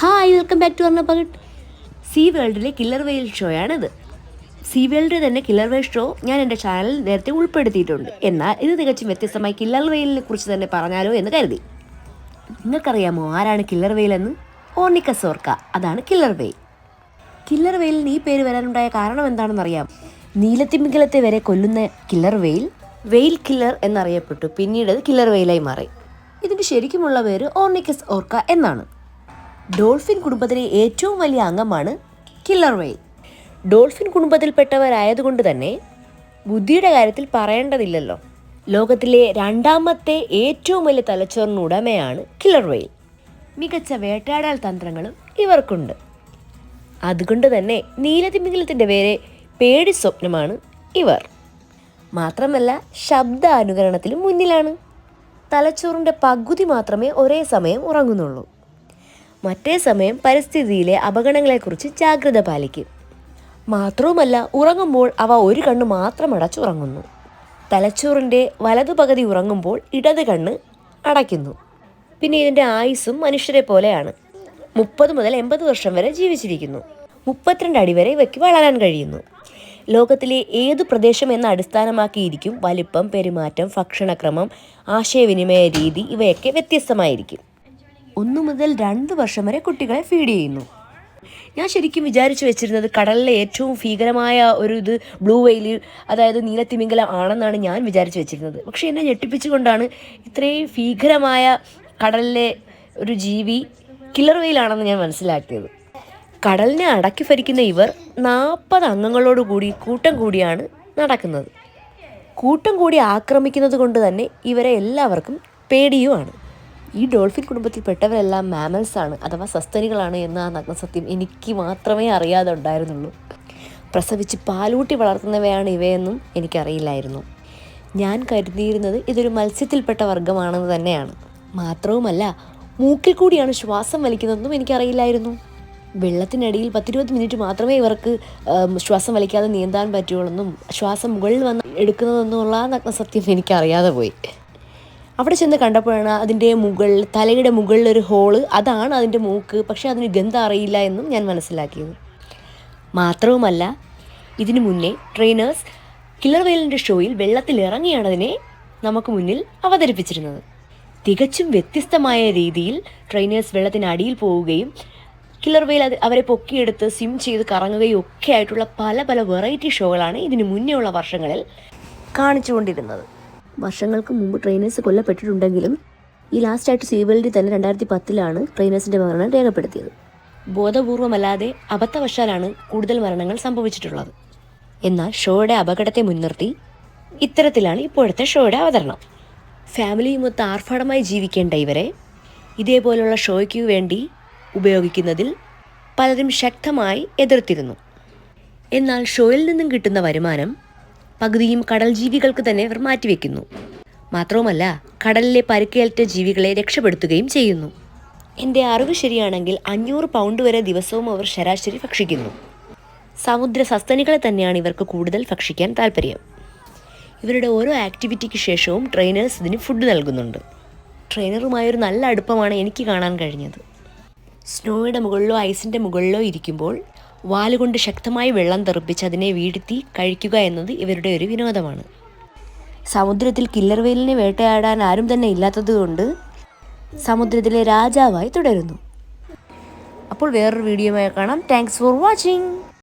Hi, welcome back to അർണപകട്ട്. Sea വേൾഡിലെ killer whale ഷോയാണിത്. സീ വേൾഡിൽ തന്നെ കില്ലർ വെയിൽ ഷോ ഞാൻ എൻ്റെ ചാനലിൽ നേരത്തെ ഉൾപ്പെടുത്തിയിട്ടുണ്ട്. എന്നാൽ ഇത് തികച്ചും വ്യത്യസ്തമായി കില്ലർ വെയിലിനെ കുറിച്ച് തന്നെ പറഞ്ഞാലോ എന്ന് കരുതി. നിങ്ങൾക്കറിയാമോ ആരാണ് കില്ലർ വെയിൽ എന്ന്? ഓർണിക്കസ് ഓർക്ക, അതാണ് കില്ലർ വെയിൽ. കില്ലർ വെയിലിന് ഈ പേര് വരാനുണ്ടായ കാരണം എന്താണെന്നറിയാം. നീലത്തിമിംഗലത്തെ വരെ കൊല്ലുന്ന കില്ലർ വെയിൽ വെയിൽ കില്ലർ എന്നറിയപ്പെട്ടു. പിന്നീട് അത് കില്ലർ വെയിലായി മാറി. ഇതിൻ്റെ ശരിക്കുമുള്ള പേര് ഓർണിക്കസ് ഓർക്ക എന്നാണ്. ഡോൾഫിൻ കുടുംബത്തിലെ ഏറ്റവും വലിയ അംഗമാണ് കില്ലർ വെയിൽ. ഡോൾഫിൻ കുടുംബത്തിൽപ്പെട്ടവരായതുകൊണ്ട് തന്നെ ബുദ്ധിയുടെ കാര്യത്തിൽ പറയേണ്ടതില്ലല്ലോ. ലോകത്തിലെ രണ്ടാമത്തെ ഏറ്റവും വലിയ തലച്ചോറിന് ഉടമയാണ് കില്ലർ വെയിൽ. മികച്ച വേട്ടയാടൽ തന്ത്രങ്ങളും ഇവർക്കുണ്ട്. അതുകൊണ്ട് തന്നെ നീലത്തിമിംഗലത്തിൻ്റെ പേര് പേടി സ്വപ്നമാണ് ഇവർ. മാത്രമല്ല ശബ്ദ അനുകരണത്തിലും മുന്നിലാണ്. തലച്ചോറിൻ്റെ പകുതി മാത്രമേ ഒരേ സമയം ഉറങ്ങുന്നുള്ളൂ. മറ്റേ സമയം പരിസ്ഥിതിയിലെ അപകടങ്ങളെക്കുറിച്ച് ജാഗ്രത പാലിക്കും. മാത്രവുമല്ല ഉറങ്ങുമ്പോൾ അവ ഒരു കണ്ണ് മാത്രം അടച്ചുറങ്ങുന്നു. തലച്ചോറിൻ്റെ വലതു പകുതി ഉറങ്ങുമ്പോൾ ഇടത് കണ്ണ് അടയ്ക്കുന്നു. പിന്നെ ഇതിൻ്റെ ആയുസ്സും മനുഷ്യരെ പോലെയാണ്. 30 മുതൽ 80 വർഷം വരെ ജീവിച്ചിരിക്കുന്നു. 32 അടി വരെ ഇവയ്ക്ക് വളരാൻ കഴിയുന്നു. ലോകത്തിലെ ഏതു പ്രദേശം എന്ന അടിസ്ഥാനമാക്കിയിരിക്കും വലിപ്പം, പെരുമാറ്റം, ഭക്ഷണക്രമം, ആശയവിനിമയ രീതി ഇവയൊക്കെ വ്യത്യസ്തമായിരിക്കും. 1 മുതൽ 2 വർഷം വരെ കുട്ടികളെ ഫീഡ് ചെയ്യുന്നു. ഞാൻ ശരിക്കും വിചാരിച്ചു വെച്ചിരുന്നത് കടലിലെ ഏറ്റവും ഭീകരമായ ഒരു ബ്ലൂ വെയിൽ, അതായത് നീലത്തിമിംഗലം ആണെന്നാണ് ഞാൻ വിചാരിച്ചു വെച്ചിരുന്നത്. പക്ഷേ എന്നെ ഞെട്ടിപ്പിച്ചുകൊണ്ടാണ് ഇത്രയും ഭീകരമായ കടലിലെ ഒരു ജീവി കില്ലർ വെയിലാണെന്ന് ഞാൻ മനസ്സിലാക്കിയത്. കടലിനെ അടക്കി ഭരിക്കുന്ന ഇവർ 40 അംഗങ്ങളോടുകൂടി കൂട്ടം കൂടിയാണ് നടക്കുന്നത്. കൂട്ടം കൂടി ആക്രമിക്കുന്നത് കൊണ്ട് തന്നെ ഇവരെ എല്ലാവർക്കും പേടിയുമാണ്. ഈ ഡോൾഫിൻ കുടുംബത്തിൽപ്പെട്ടവരെല്ലാം മാമൽസാണ്, അഥവാ സസ്തനികളാണ് എന്ന ആ നഗ്നസത്യം എനിക്ക് മാത്രമേ അറിയാതെ ഉണ്ടായിരുന്നുള്ളൂ. പ്രസവിച്ച് പാലൂട്ടി വളർത്തുന്നവയാണ് ഇവയെന്നും എനിക്കറിയില്ലായിരുന്നു. ഞാൻ കരുതിയിരുന്നത് ഇതൊരു മത്സ്യത്തിൽപ്പെട്ട വർഗ്ഗമാണെന്ന് തന്നെയാണ്. മാത്രവുമല്ല മൂക്കിൽ കൂടിയാണ് ശ്വാസം വലിക്കുന്നതെന്നും എനിക്കറിയില്ലായിരുന്നു. വെള്ളത്തിനടിയിൽ 10-20 മിനിറ്റ് മാത്രമേ ഇവർക്ക് ശ്വാസം വലിക്കാതെ നീന്താൻ പറ്റുള്ളൂ, ശ്വാസം മുകളിൽ വന്ന് എടുക്കുന്നതെന്നുള്ള ആ നഗ്നസത്യം എനിക്കറിയാതെ പോയി. അവിടെ ചെന്ന് കണ്ടപ്പോഴാണ് അതിൻ്റെ തലയുടെ മുകളിലൊരു ഹോള്, അതാണ് അതിൻ്റെ മൂക്ക്. പക്ഷേ അതിന് ഗന്ധം അറിയില്ല എന്നും ഞാൻ മനസ്സിലാക്കിയത്. മാത്രവുമല്ല ഇതിനു മുന്നേ ട്രെയിനേഴ്സ് കില്ലർ വെയിലിൻ്റെ ഷോയിൽ വെള്ളത്തിലിറങ്ങിയാണ് അതിനെ നമുക്ക് മുന്നിൽ അവതരിപ്പിച്ചിരുന്നത്. തികച്ചും വ്യത്യസ്തമായ രീതിയിൽ ട്രെയിനേഴ്സ് വെള്ളത്തിനടിയിൽ പോവുകയും കില്ലർ വെയിൽ അവരെ പൊക്കിയെടുത്ത് സ്വിം ചെയ്ത് കറങ്ങുകയും ഒക്കെ ആയിട്ടുള്ള പല പല വെറൈറ്റി ഷോകളാണ് ഇതിന് മുന്നേ ഉള്ള വർഷങ്ങളിൽ കാണിച്ചുകൊണ്ടിരുന്നത്. വർഷങ്ങൾക്ക് മുമ്പ് ട്രെയിനേഴ്സ് കൊല്ലപ്പെട്ടിട്ടുണ്ടെങ്കിലും ഈ ലാസ്റ്റായിട്ട് സീ വേൾഡിൽ തന്നെ 2010 ട്രെയിനേഴ്സിൻ്റെ മരണം രേഖപ്പെടുത്തിയത്. ബോധപൂർവമല്ലാതെ അബദ്ധവശാലാണ് കൂടുതൽ മരണങ്ങൾ സംഭവിച്ചിട്ടുള്ളത്. എന്നാൽ ഷോയുടെ അപകടത്തെ മുൻനിർത്തി ഇത്തരത്തിലാണ് ഇപ്പോഴത്തെ ഷോയുടെ അവതരണം. ഫാമിലിയുമൊത്ത് ആർഭാടമായി ജീവിക്കേണ്ട ഇവരെ ഇതേപോലുള്ള ഷോയ്ക്ക് വേണ്ടി ഉപയോഗിക്കുന്നതിൽ പലരും ശക്തമായി എതിർത്തിരുന്നു. എന്നാൽ ഷോയിൽ നിന്നും കിട്ടുന്ന വരുമാനം പകുതിയും കടൽ ജീവികൾക്ക് തന്നെ ഇവർ മാറ്റിവെക്കുന്നു. മാത്രവുമല്ല കടലിലെ പരിക്കേറ്റ ജീവികളെ രക്ഷപ്പെടുത്തുകയും ചെയ്യുന്നു. എൻ്റെ അറിവ് ശരിയാണെങ്കിൽ 500 പൗണ്ട് വരെ ദിവസവും അവർ ശരാശരി ഭക്ഷിക്കുന്നു. സമുദ്ര സസ്തനികളെ തന്നെയാണ് ഇവർക്ക് കൂടുതൽ ഭക്ഷിക്കാൻ താല്പര്യം. ഇവരുടെ ഓരോ ആക്ടിവിറ്റിക്ക് ശേഷവും ട്രെയിനേഴ്സ് ഇതിന് ഫുഡ് നൽകുന്നുണ്ട്. ട്രെയിനറുമായൊരു നല്ല അടുപ്പമാണ് എനിക്ക് കാണാൻ കഴിഞ്ഞത്. സ്നോയുടെ മുകളിലോ ഐസിൻ്റെ മുകളിലോ ഇരിക്കുമ്പോൾ വാലുകൊണ്ട് ശക്തമായി വെള്ളം തെറിപ്പിച്ച് അതിനെ വീഴ്ത്തി കഴിക്കുക എന്നത് ഇവരുടെ ഒരു വിനോദമാണ്. സമുദ്രത്തിൽ കില്ലർ വെയിലിനെ വേട്ടയാടാൻ ആരും തന്നെ ഇല്ലാത്തതുകൊണ്ട് സമുദ്രത്തിലെ രാജാവായി തുടരുന്നു. അപ്പോൾ വേറൊരു വീഡിയോയുമായി കാണാം. Thanks for watching.